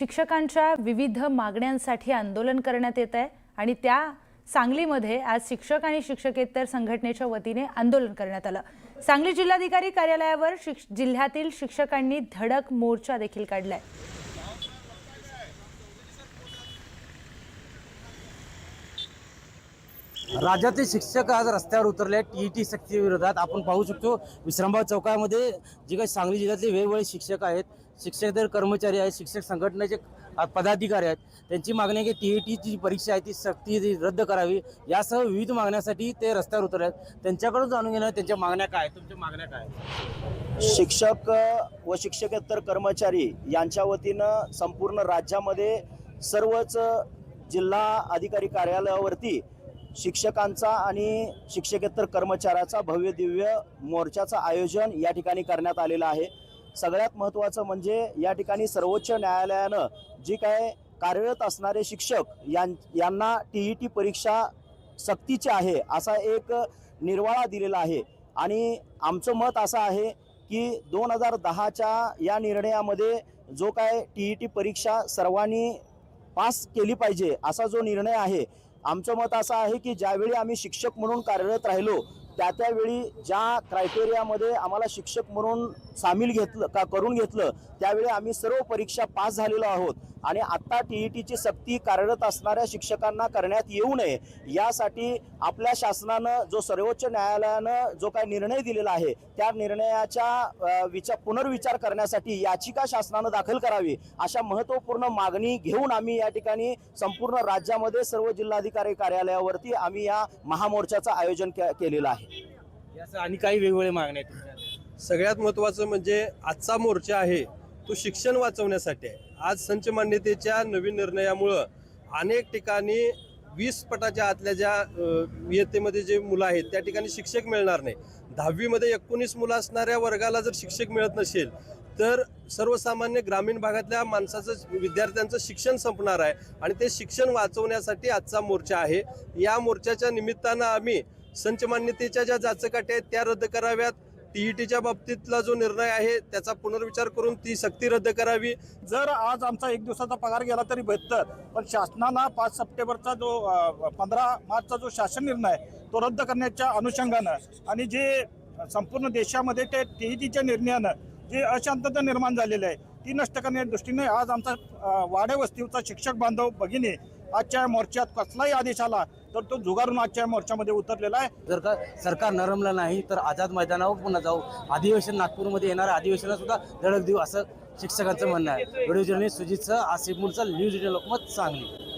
शिक्षकांच्या विविध मागण्यांसाठी आंदोलन करण्यात येत आहे आणि त्या सांगलीमध्ये आज शिक्षक आणि शिक्षकेतर संघटनेच्या वतीने आंदोलन करण्यात आलं। सांगली जिल्हाधिकारी कार्यालयावर जिल्ह्यातील शिक्षकांनी धडक मोर्चा देखील काढलाय। राज्यातील शिक्षक आज रस्त्यावर उतरले टीईटी सक्ती विरोधात। आपण पाहू शकतो विश्रामबाग चौकामध्ये जे काही सांगली जिल्ह्यातले वेगवेगळे शिक्षक आहेत, शिक्षकेतर कर्मचारी आहेत, शिक्षक संघटनेचे पदाधिकारी आहेत, त्यांची मागणी आहे की टीईटीची परीक्षा आहे ती सक्ती रद्द करावी यासह विविध मागण्यासाठी ते रस्त्यावर उतरले आहेत। त्यांच्याकडून जाणून घेणार त्यांच्या मागण्या काय, तुमच्या मागण्या काय। शिक्षक व शिक्षकेतर कर्मचारी यांच्या वतीनं संपूर्ण राज्यामध्ये सर्वच जिल्हा अधिकारी कार्यालयावरती शिक्षकांचा आणि शिक्षकेतर कर्मचाऱ्याचा भव्य दिव्य मोर्चाचं आयोजन या ठिकाणी करण्यात आलेलं आहे। सगळ्यात महत्त्वाचं म्हणजे या ठिकाणी सर्वोच्च न्यायालयानं जी काय कार्यरत असणारे शिक्षक यांना टीईटी परीक्षा सक्तीची आहे असा एक निर्वाळा दिलेला आहे। आणि आमचं मत असं आहे की 2010च्या या निर्णयामध्ये जो काय टीईटी परीक्षा सर्वांनी पास केली पाहिजे असा जो निर्णय आहे, आमचं मत असं आहे की ज्यावेळी आम्ही शिक्षक म्हणून कार्यरत राहिलो त्यावेळी ज्या क्रायटेरियामध्ये आम्हाला शिक्षक म्हणून सामील करून घेतलं त्यावेळी आम्ही सर्व परीक्षा पास झालेलो आहोत। आणि आत्ता टीईटीची सक्ती कार्यरत असणाऱ्या शिक्षकांना करण्यात येऊ नये यासाठी आपल्या शासनानं जो सर्वोच्च न्यायालयानं जो काही निर्णय दिलेला आहे त्या निर्णयाच्या पुनर्विचार करण्यासाठी याचिका शासनानं दाखल करावी अशा महत्त्वपूर्ण मागणी घेऊन आम्ही या ठिकाणी संपूर्ण राज्यामध्ये सर्व जिल्हाधिकारी कार्यालयावरती आम्ही या महामोर्चाचं आयोजन केलेलं आहे। यासह आणि काही वेगवेगळे मागण्या आहेत। सगळ्यात महत्त्वाचं म्हणजे आजचा मोर्चा आहे तो शिक्षण वाचवण्यासाठी आहे। आज संच मान्यतेच्या नवीन निर्णयामुळं अनेक ठिकाणी 20 पटाच्या आतल्या ज्या इयत्तेमध्ये जे मुलं आहेत त्या ठिकाणी शिक्षक मिळणार नाही। 10वी मध्ये 19 मुलं असणाऱ्या वर्गाला जर शिक्षक मिळत नसेल तर सर्वसामान्य ग्रामीण भागातल्या विद्यार्थ्यांचं शिक्षण संपणार आहे आणि ते शिक्षण वाचवण्यासाठी आजचा मोर्चा आहे। या मोर्चाच्या निमित्तानं आम्ही संच मान्यतेच्या ज्या जाचकाट्या आहेत त्या रद्द कराव्यात, टीईटीच्या बाबतीतला जो निर्णय आहे त्याचा पुनर्विचार करून ती सक्ती रद्द करावी। जर आज आमचा 1 दिवसाचा पगार गेला तरी बेहतर, पण शासनानं 5 सप्टेंबरचा जो 15 मार्चचा जो शासन निर्णय तो रद्द करण्याच्या अनुषंगानं आणि जे संपूर्ण देशामध्ये ते टीईटीच्या निर्णयानं जे अशांतता निर्माण झालेली आहे ती नष्ट करण्याच्या दृष्टीने आज आमचा वाडे वस्तीचा शिक्षक बांधव भगिनी आजच्या मोर्चात कसलाही आदेश आला तर तो झुगारून आजच्या मोर्चामध्ये उतरलेला आहे। जर का सरकार नरमलं नाही तर आझाद मैदानावर पुन्हा जाऊ, अधिवेशन नागपूरमध्ये येणाऱ्या अधिवेशनात सुद्धा धडक देऊ असं शिक्षकांचं म्हणणं आहे। व्हिडिओ जर्नलिस्ट सुजितसह आसिफ मुलचा न्यूज 18 लोकमत सांगली।